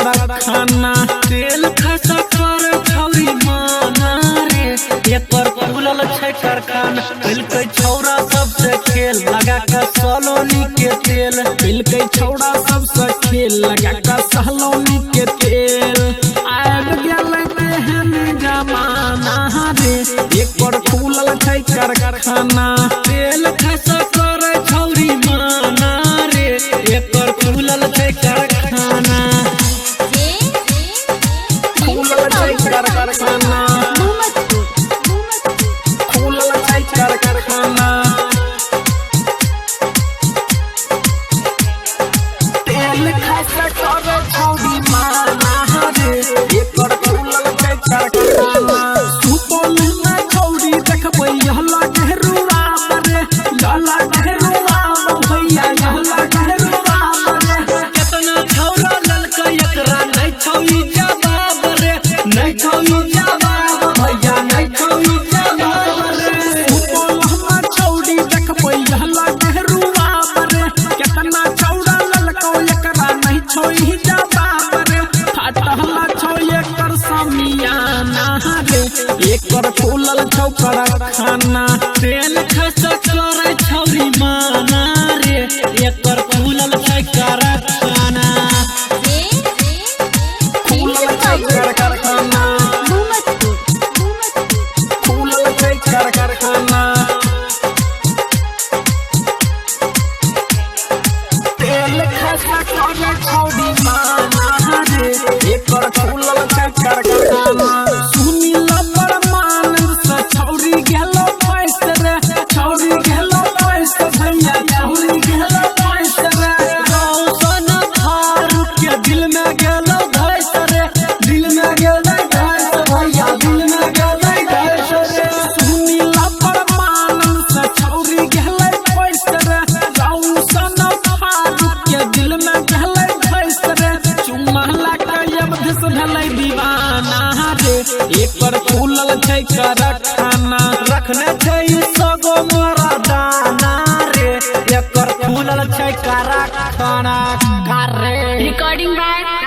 कारखाना तेल खसा कर छौरी माना रे एकर खुलल छै कारखाना मिलके छौरा सबसे खेल लगा के सलोनी के तेल मिलके छौरा सबसे खेल लगा के सलोनी के तेल आब गेलै तेहन जमाना रे एकर खुलल छै कारखाना तेल खसा कर छौरी माना रे एकर खुलल छै कारखाना खुलल छै कारखाना खुलल छै कारखाना तेल खसा कर छौरी माना रे एकर खुलल छै कारखाना सुपौल में छौरी देखबै हल्ला घेरुआ रे लाला घेरुआ भैया हल्ला घेरुआ रे केतना छौरा ललकै एकरा नै छौई जवाब रे नै छौई जवाब भैया नै छौई जवाब रे सुपौल में छौरी देखबै हल्ला घेरुआ रे केतना छौरा ललकै एकरा नै छौई जवाब रे हल्ला छौ एकर समियाना रे एकर खुलल छौ कारखाना तेल खसा करे छौरी माना रे एकर खुलल छै कारखाना खुलल छै कारखाना खुलल छै कारखाना तेल खसा करे छौरी माना रे एकर खुलल छै कारखाना सुनी लबर मानंद से छौरी गेलो पैस रे छौरी गेलो पैस भैया छौरी गेलो पैस रे रौशन फारूक के दिल में गेलो धैस रे दिल में गेलो धैस भैया दिल में गेलो धैस रे सुनी लबर मानंद से छौरी गेलो पैस रे रौशन फारूक के दिल में गेलो धैस रे चुम्मा लाके अवधेश भेलै दीवाना रे एकर खुलल छै कारखाना रखने छै सगो मरदाना रे एकर खुलल छै कारखाना रे recording by